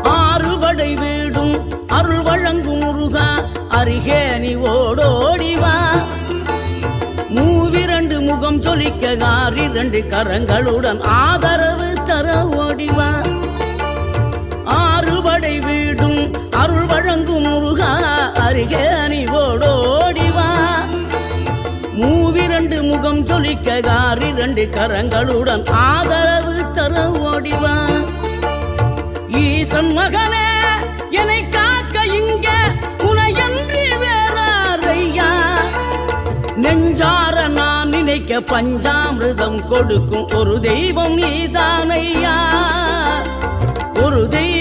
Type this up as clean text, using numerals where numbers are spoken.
ஆறுபடை வீடும் அருள் வழங்கும் முருகா அருகே நீ ஓடோடிவா. மூவிரண்டு முகம் சொலிக்க ஆறிரண்டு கரங்களுடன் ஆதரவு தர ஓடிவா. ஆறுபடை வீடும் அருள் வழங்கும் முருகா அருகே நீ ஓடோடிவா. மூவிரண்டு முகம் சொலிக்க ஆறிரண்டு கரங்களுடன் ஆதரவு தர ஓடிவா. ஈசன் மகனே என்னை காக்க இங்க உனையன்றி வேறாரையா. நெஞ்சார நான் நினைக்க பஞ்சாமிர்தம் கொடுக்கும் ஒரு தெய்வம் நீதானையா. ஒரு தெய்வம்